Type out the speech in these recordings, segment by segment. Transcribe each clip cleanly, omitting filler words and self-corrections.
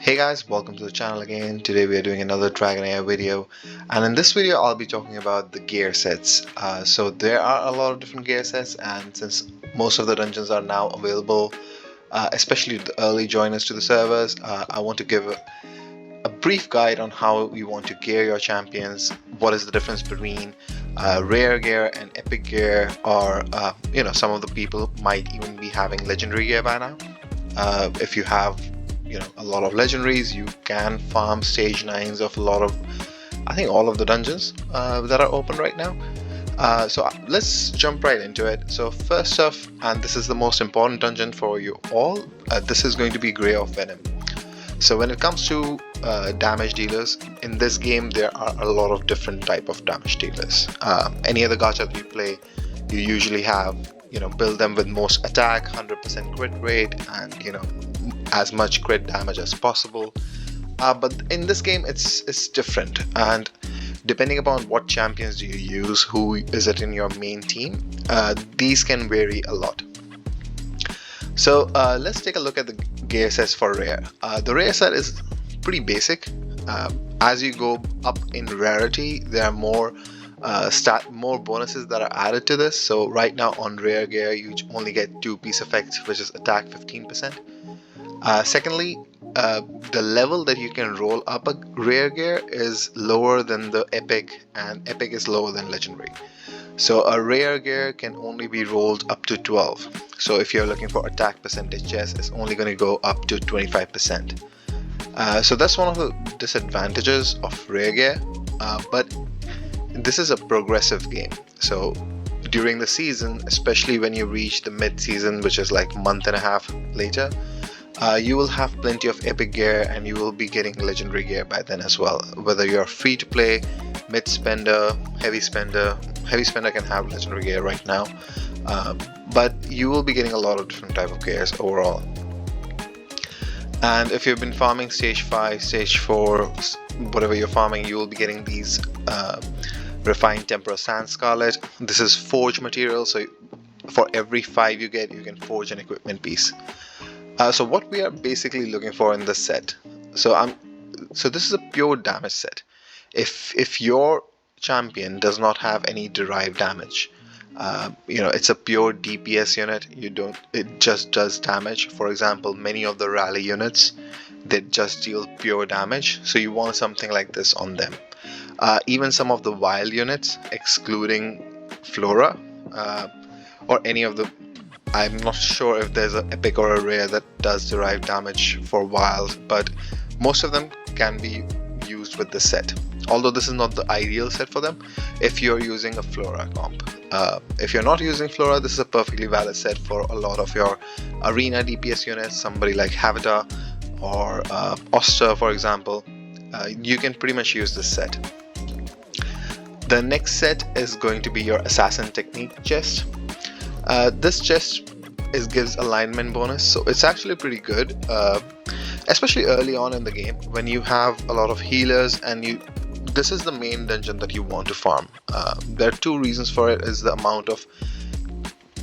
Hey guys, welcome to the channel again. Today we are doing another Dragonheir video, and in this video I'll be talking about the gear sets. So there are a lot of different gear sets, and since most of the dungeons are now available, especially the early joiners to the servers, I want to give a brief guide on how you want to gear your champions, what is the difference between rare gear and epic gear, or some of the people might even be having legendary gear by now. If you have a lot of legendaries, you can farm stage 9s of a lot of, I think, all of the dungeons that are open right now. So let's jump right into it. So first off, and this is the most important dungeon for you all, this is going to be Grey of Venom. So when it comes to damage dealers in this game, there are a lot of different type of damage dealers. Any other gacha that you play, you usually have build them with most attack, 100% crit rate, and as much crit damage as possible. But in this game it's different, and depending upon what champions do you use, who is it in your main team, these can vary a lot. So let's take a look at the gear sets for rare. The rare set is pretty basic. As you go up in rarity, there are more bonuses that are added to this. So right now on rare gear you only get 2 piece effects, which is attack 15%. Secondly, the level that you can roll up a rare gear is lower than the epic, and epic is lower than legendary. So a rare gear can only be rolled up to 12. So if you're looking for attack percentage chest, it's only going to go up to 25%. So that's one of the disadvantages of rare gear, but this is a progressive game. So during the season, especially when you reach the mid-season, which is like a month and a half later, you will have plenty of epic gear, and you will be getting legendary gear by then as well. Whether you're free to play, mid spender, heavy spender can have legendary gear right now, but you will be getting a lot of different type of gears overall. And if you've been farming stage 5, stage 4, whatever you're farming, you will be getting these refined temporal sand scarlet. This is forge material, so for every 5 you get, you can forge an equipment piece. So what we are basically looking for in this set, so this is a pure damage set. If your champion does not have any derived damage, it's a pure DPS unit. It just does damage. For example, many of the rally units, they just deal pure damage, so you want something like this on them. Even some of the wild units, excluding Flora, or any of the, I'm not sure if there's an epic or a rare that does derive damage for wild, but most of them can be used with this set. Although this is not the ideal set for them if you're using a Flora comp. If you're not using Flora, this is a perfectly valid set for a lot of your arena DPS units, somebody like Havita or Oster, for example. You can pretty much use this set. The next set is going to be your Assassin Technique chest. This chest gives alignment bonus, so it's actually pretty good, especially early on in the game when you have a lot of healers and this is the main dungeon that you want to farm. There are 2 reasons for it. Is the amount of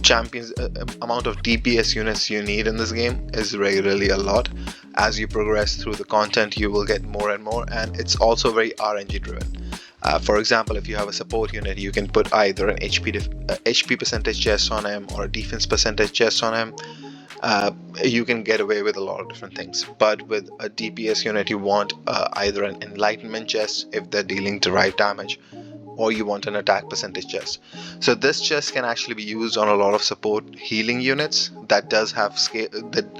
champions, amount of DPS units you need in this game is regularly a lot. As you progress through the content, you will get more and more, and it's also very RNG driven. For example, if you have a support unit, you can put either an HP percentage chest on him or a defense percentage chest on him. You can get away with a lot of different things, but with a DPS unit you want either an enlightenment chest if they're dealing derived damage, or you want an attack percentage chest. So this chest can actually be used on a lot of support healing units that does have scale.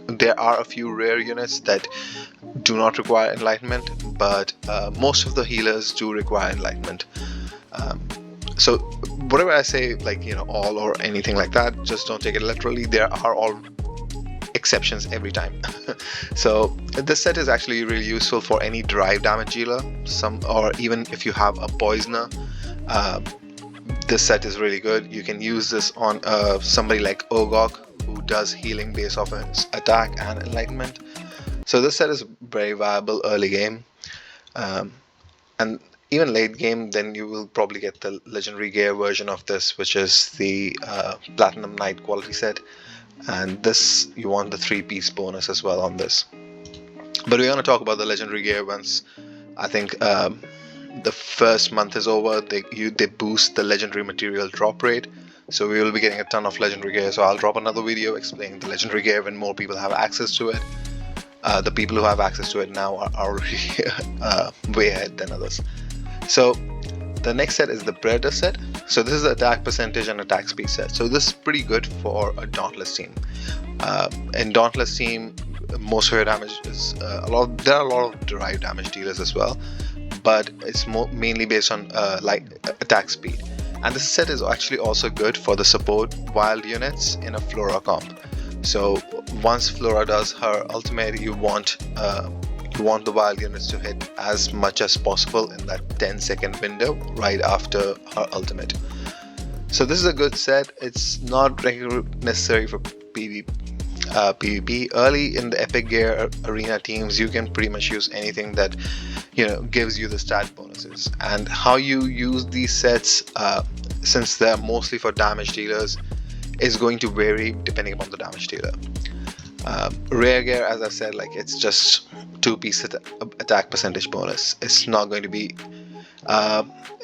There are a few rare units that do not require enlightenment, but most of the healers do require enlightenment. So whatever I say, like all or anything like that, just don't take it literally. There are all exceptions every time. So this set is actually really useful for any derived damage dealer, or even if you have a poisoner. This set is really good. You can use this on somebody like Ogok, who does healing based off his attack and enlightenment. So this set is very viable early game, and even late game. Then you will probably get the legendary gear version of this, which is the Platinum Knight quality set, and this you want the 3-piece bonus as well on this. But we're going to talk about the legendary gear once I think the first month is over. They boost the legendary material drop rate, so we will be getting a ton of legendary gear. So I'll drop another video explaining the legendary gear when more people have access to it. The people who have access to it now are already way ahead than others. So the next set is the Predator set. So this is the attack percentage and attack speed set. So this is pretty good for a Dauntless team. In Dauntless team, most of your damage is there are a lot of derived damage dealers as well, but it's mainly based on attack speed. And this set is actually also good for the support wild units in a Flora comp. So once Flora does her ultimate, you want the wild units to hit as much as possible in that 10-second window right after her ultimate. So this is a good set. It's not necessary for PvP. Early in the epic gear arena teams, you can pretty much use anything that gives you the stat bonuses. And how you use these sets, since they're mostly for damage dealers, is going to vary depending upon the damage dealer. Rare gear, as I said, like it's just 2-piece attack percentage bonus. It's not going to be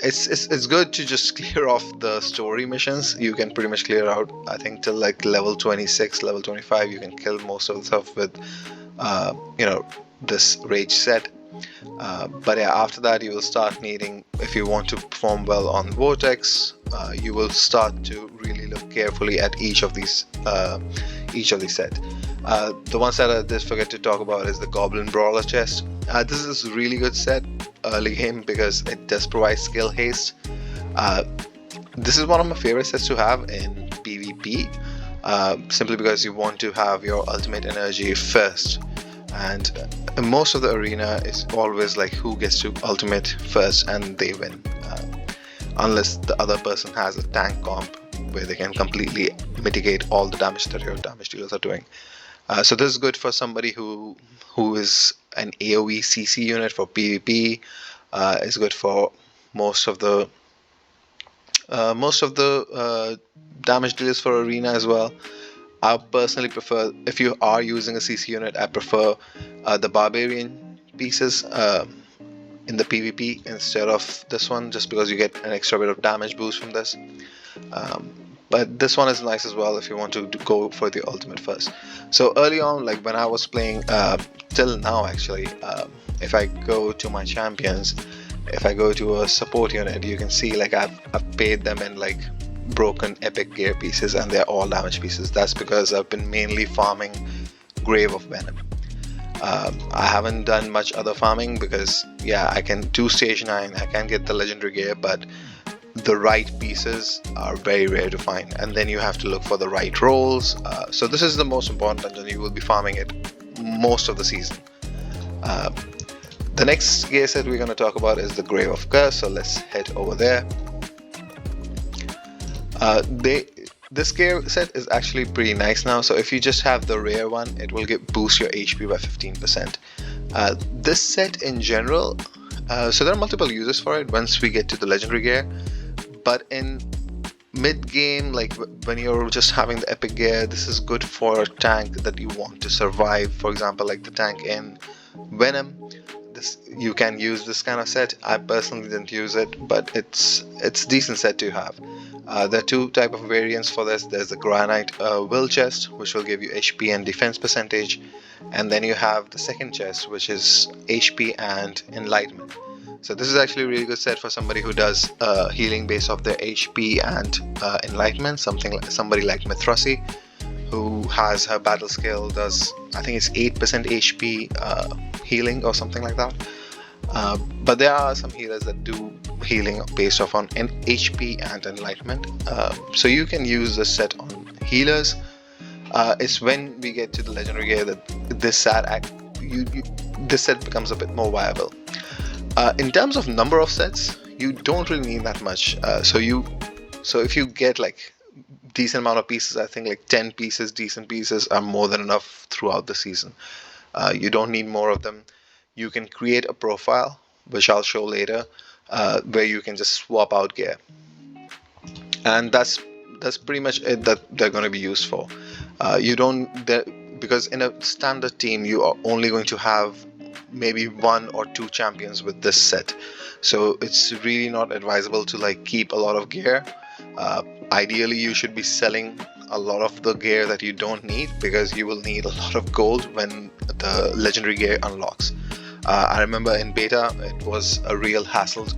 it's good to just clear off the story missions. You can pretty much clear out, I think, till like level 26, level 25. You can kill most of the stuff with this rage set. But yeah, after that you will start needing, if you want to perform well on Vortex, you will start to really look carefully at each of these sets. The one set I did forget to talk about is the Goblin Brawler chest. This is a really good set early game because it does provide skill haste. This is one of my favorite sets to have in PvP, simply because you want to have your ultimate energy first. And most of the arena is always like who gets to ultimate first and they win, unless the other person has a tank comp where they can completely mitigate all the damage that your damage dealers are doing. So this is good for somebody who is an AoE CC unit for PvP. It's good for most of the damage dealers for arena as well. I personally prefer, if you are using a CC unit, I prefer the barbarian pieces in the PvP instead of this one, just because you get an extra bit of damage boost from this. But this one is nice as well if you want to go for the ultimate first. So early on, like when I was playing, till now actually, if I go to my champions, if I go to a support unit, you can see like I've paid them in like broken epic gear pieces, and they're all damage pieces. That's because I've been mainly farming Grave of Venom. I haven't done much other farming because yeah, I can do stage 9, I can get the legendary gear, but the right pieces are very rare to find, and then you have to look for the right roles. So this is the most important dungeon. You will be farming it most of the season. The next gear set we're going to talk about is the Grave of Curse, so let's head over there. This gear set is actually pretty nice now. So if you just have the rare one, it will boost your HP by 15%. This set in general, so there are multiple uses for it once we get to the legendary gear, but in mid game, like when you're just having the epic gear, this is good for a tank that you want to survive. For example, like the tank in Venom, you can use this kind of set. I personally didn't use it, but it's a decent set to have. There are two type of variants for this. There's the Granite Will chest, which will give you HP and defense percentage, and then you have the second chest, which is HP and Enlightenment. So this is actually a really good set for somebody who does healing based off their HP and Enlightenment. Somebody like Mithrasi, who has her battle skill, does, I think it's 8% HP healing or something like that. But there are some healers that do healing based off on HP and Enlightenment. So you can use this set on healers. It's when we get to the legendary gear that this set becomes a bit more viable. In terms of number of sets, you don't really need that much. So if you get like decent amount of pieces, I think like 10 pieces, decent pieces are more than enough throughout the season. You don't need more of them. You can create a profile, which I'll show later, where you can just swap out gear, and that's pretty much it that they're going to be used for. Because in a standard team you are only going to have maybe 1 or 2 champions with this set. So it's really not advisable to like keep a lot of gear. Ideally you should be selling a lot of the gear that you don't need, because you will need a lot of gold when the legendary gear unlocks. I remember in beta it was a real hassle to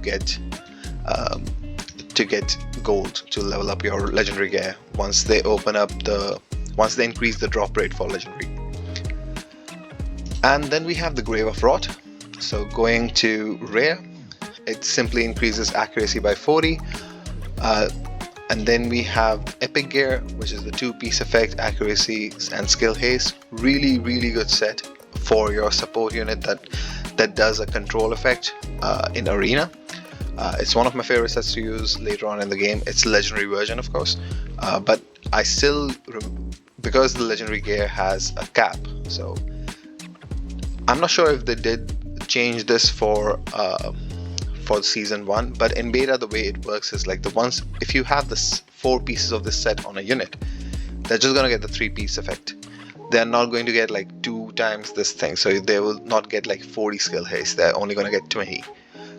get gold to level up your legendary gear once they increase the drop rate for legendary. And then we have the Grave of Rot. So going to rare, it simply increases accuracy by 40. And then we have Epic Gear, which is the 2-piece effect, accuracy and skill haste. Really good set for your support unit that does a control effect in arena. It's one of my favorite sets to use later on in the game. It's a legendary version, of course, but I still, because the legendary gear has a cap, so I'm not sure if they did change this for season 1, but in beta the way it works is like if you have this 4 pieces of this set on a unit, they're just gonna get the 3-piece effect. They're not going to get like 2 times this thing, so they will not get like 40 skill haste. They're only gonna get 20.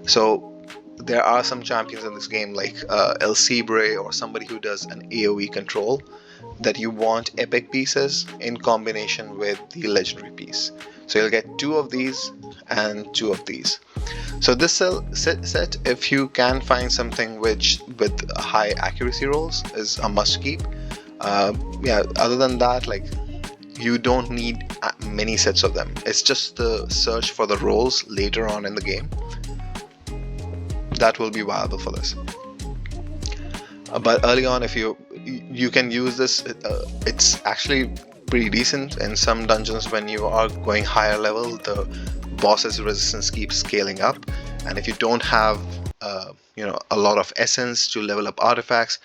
So there are some champions in this game like El Cibre or somebody who does an AoE control that you want epic pieces in combination with the legendary piece. So you'll get 2 of these and 2 of these. So this set, if you can find something with high accuracy rolls, is a must keep. Yeah, other than that, like, you don't need many sets of them. It's just the search for the rolls later on in the game that will be viable for this. But early on, if you can use this, it's actually pretty decent in some dungeons. When you are going higher level, the boss's resistance keeps scaling up, and if you don't have a lot of essence to level up artifacts,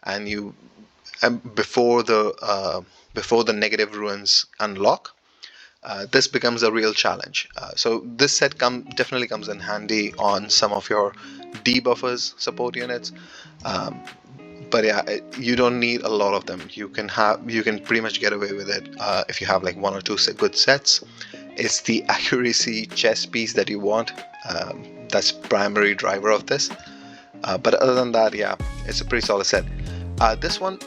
and before the negative ruins unlock, this becomes a real challenge. So this set definitely comes in handy on some of your debuffers support units. But yeah, you don't need a lot of them. You can pretty much get away with it if you have like 1 or 2 good sets. It's the accuracy chest piece that you want. That's primary driver of this. But other than that, yeah, it's a pretty solid set. This one,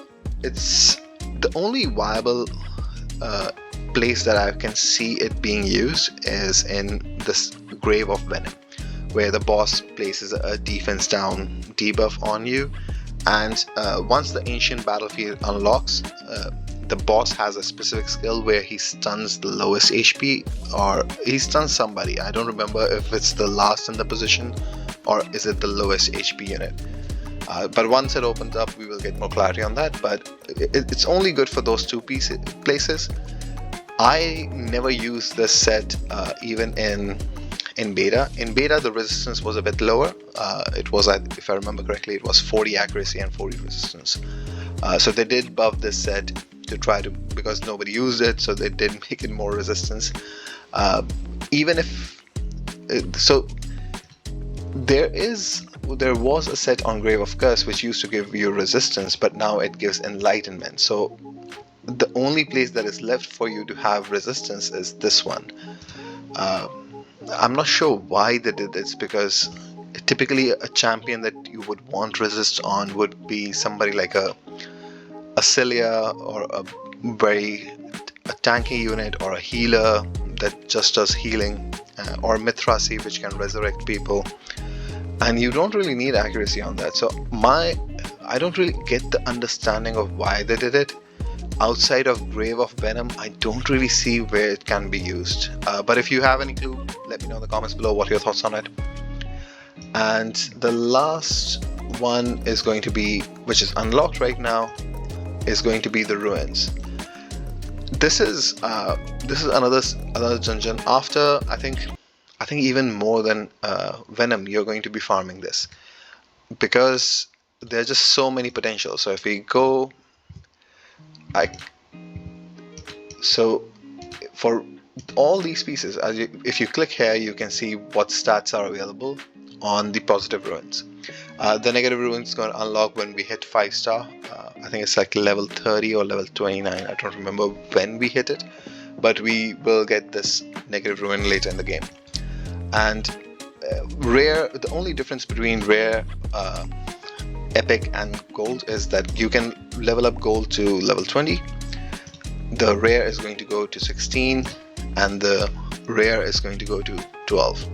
it's the only viable place that I can see it being used is in this Grave of Venom, where the boss places a defense down debuff on you, and once the ancient battlefield unlocks, the boss has a specific skill where he stuns the lowest HP, or he stuns somebody. I don't remember if it's the last in the position or is it the lowest HP unit. But once it opens up, we will get more clarity on that. But it's only good for those 2 places. I never used this set even in beta. In beta, the resistance was a bit lower. It was, if I remember correctly, it was 40 accuracy and 40 resistance. So they did buff this set to try to, because nobody used it, so they did make it more resistance. So there was a set on Grave of Curse which used to give you resistance, but now it gives enlightenment. So the only place that is left for you to have resistance is this one. I'm not sure why they did this, because typically a champion that you would want resist on would be somebody like a Celia, or a tanky unit, or a healer that just does healing, or Mithrasi, which can resurrect people, and you don't really need accuracy on that. So I don't really get the understanding of why they did it. Outside of Grave of Venom, I don't really see where it can be used. But if you have any clue, let me know in the comments below what your thoughts on it. And the last one is going to be, which is unlocked right now, is going to be the Ruins. This is another dungeon. After I think even more than Venom, you're going to be farming this, because there's just so many potentials. So if we go, so for all these pieces, if you click here, you can see what stats are available on the positive ruins. The negative ruins is going to unlock when we hit 5-star. I think it's like level 30 or level 29. I don't remember when we hit it, but we will get this negative ruin later in the game. And rare, the only difference between rare, epic and gold is that you can level up gold to level 20. The rare is going to go to 16 and the rare is going to go to 12.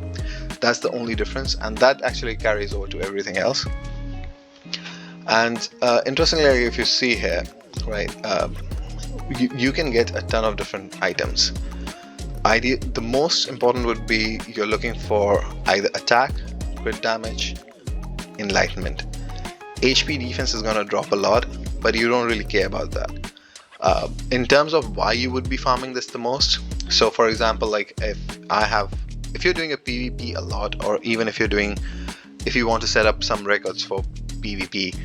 That's the only difference, and that actually carries over to everything else. And interestingly, if you see here, right, you can get a ton of different items. The most important would be you're looking for either attack, crit damage, enlightenment. HP defense is going to drop a lot, but you don't really care about that. In terms of why you would be farming this the most, so for example, like if you're doing a PvP a lot, or even if you want to set up some records for PvP,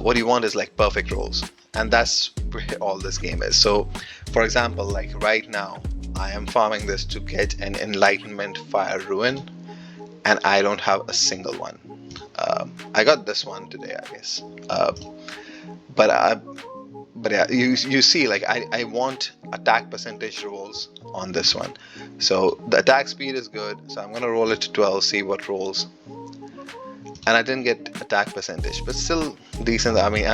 what you want is like perfect rolls, and that's where all this game is. So for example, like right now I am farming this to get an enlightenment fire ruin, and I don't have a single one. I got this one today, I guess, but yeah, you see, like I want attack percentage rolls on this one. So the attack speed is good, so I'm gonna roll it to 12, see what rolls. And I didn't get attack percentage, but still decent. I mean,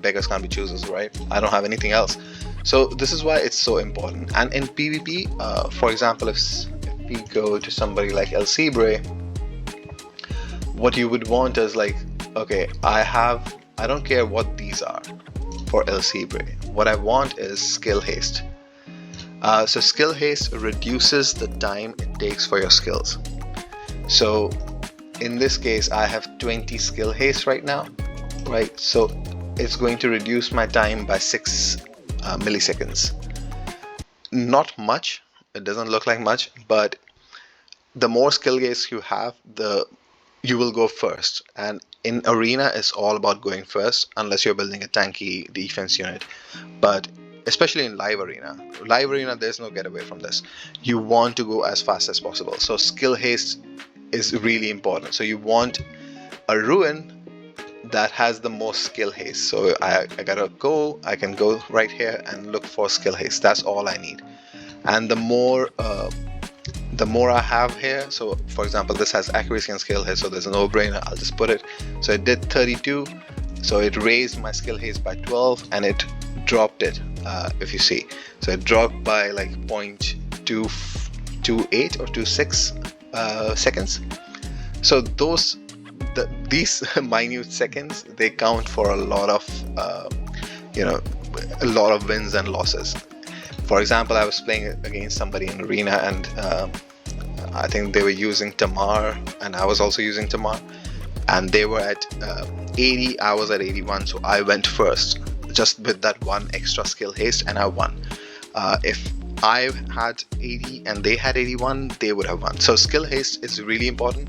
beggars can't be choosers, right? I don't have anything else. So this is why it's so important. And in PvP, for example, if we go to somebody like El Cibre, what you would want is like, okay, I don't care what these are for El Cibre. What I want is skill haste. So skill haste reduces the time it takes for your skills. So in this case, I have 20 skill haste right now, right? So it's going to reduce my time by 6 milliseconds. Not much, it doesn't look like much, but the more skill haste you have, you will go first. And in arena, it's all about going first, unless you're building a tanky defense unit. But especially in live arena, there's no getaway from this. You want to go as fast as possible. So skill haste is really important. So you want a ruin that has the most skill haste. So I can go right here and look for skill haste. That's all I need. And the more I have here, so for example, this has accuracy and skill haste, so there's a no-brainer, I'll just put it. So it did 32, so it raised my skill haste by 12, and it dropped it, if you see. So it dropped by like 0.228 or 26 seconds. So these minute seconds, they count for a lot of wins and losses. For example, I was playing against somebody in arena, and I think they were using Tamar, and I was also using Tamar, and they were at 80, I was at 81, so I went first just with that one extra skill haste, and I won. If I had 80 and they had 81, they would have won. So skill haste is really important,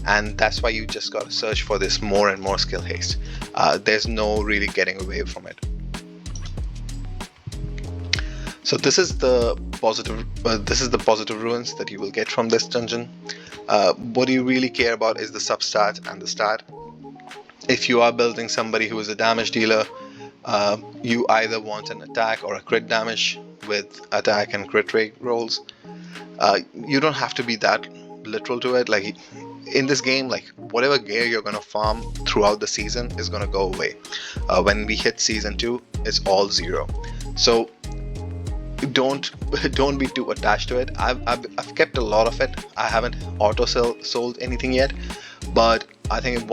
and that's why you just gotta search for this more and more skill haste. There's no really getting away from it. So this is the positive ruins that you will get from this dungeon. What you really care about is the substat and the stat. If you are building somebody who is a damage dealer, you either want an attack or a crit damage with attack and crit rate rolls. You don't have to be that literal to it. Like in this game, like whatever gear you're gonna farm throughout the season is gonna go away. When we hit season 2, it's all 0. So don't be too attached to it. I've kept a lot of it. I haven't auto sold anything yet, but I think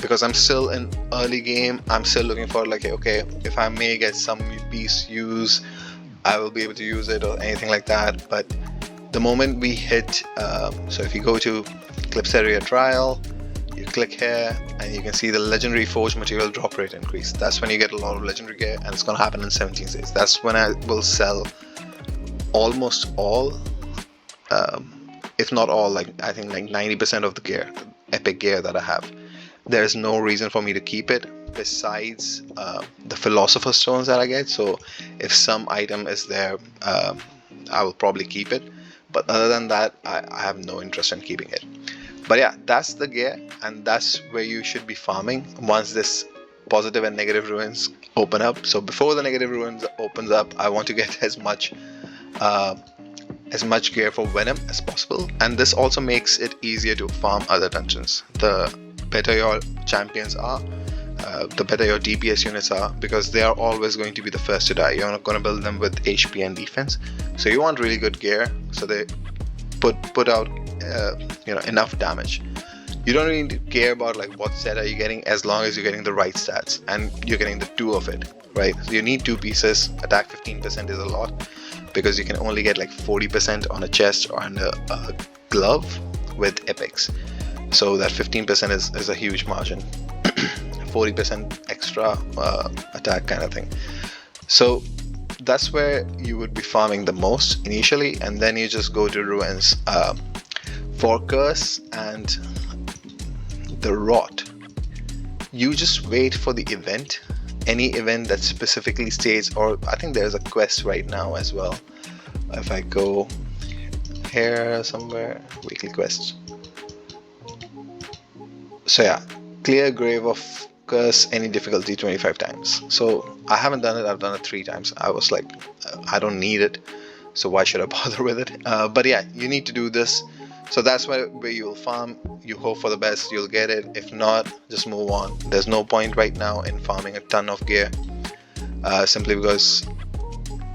because I'm still in early game, I'm still looking for like, okay, if I may get some piece use, I will be able to use it or anything like that. But the moment we hit, so if you go to Clips Area Trial, you click here and you can see the legendary forge material drop rate increase. That's when you get a lot of legendary gear, and it's gonna happen in 17 days. That's when I will sell almost all, if not all, like I think like 90% of the gear, epic gear that I have. There's no reason for me to keep it besides the philosopher stones that I get. So if some item is there, I will probably keep it, but other than that, I have no interest in keeping it. But yeah, that's the gear, and that's where you should be farming once this positive and negative ruins open up. So before the negative ruins opens up, I want to get as much as much gear for venom as possible, and this also makes it easier to farm other dungeons. The better your champions are, the better your DPS units are, because they are always going to be the first to die. You're not going to build them with HP and defense, so you want really good gear so they put out enough damage. You don't really care about like what set are you getting, as long as you're getting the right stats and you're getting the two of it, right? So you need 2 pieces. Attack 15% is a lot, because you can only get like 40% on a chest or on a glove with epics. So that 15% is a huge margin. 40% extra attack kind of thing. So that's where you would be farming the most initially, and then you just go to ruins. For curse and the rot, you just wait for the event, any event that specifically states, or I think there's a quest right now as well. If I go here somewhere, weekly quests. So yeah, clear grave of curse, any difficulty 25 times. So I haven't done it, I've done it 3 times. I was like, I don't need it, so why should I bother with it? But yeah, you need to do this. So that's where you will farm. You hope for the best, you'll get it. If not, just move on. There's no point right now in farming a ton of gear, simply because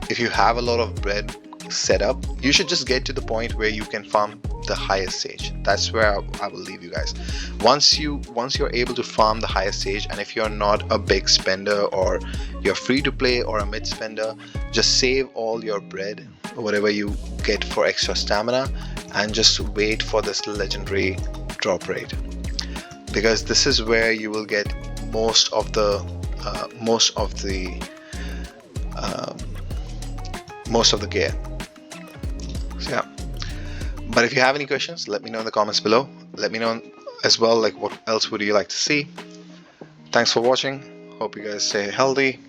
if you have a lot of bread set up, you should just get to the point where you can farm the highest stage. That's where I will leave you guys. Once you're able to farm the highest stage, and if you're not a big spender, or you're free to play, or a mid spender, just save all your bread, whatever you get for extra stamina, and just wait for this legendary drop rate, because this is where you will get most of the gear. So yeah, but if you have any questions, let me know in the comments below. Let me know as well, like what else would you like to see. Thanks for watching. Hope you guys stay healthy.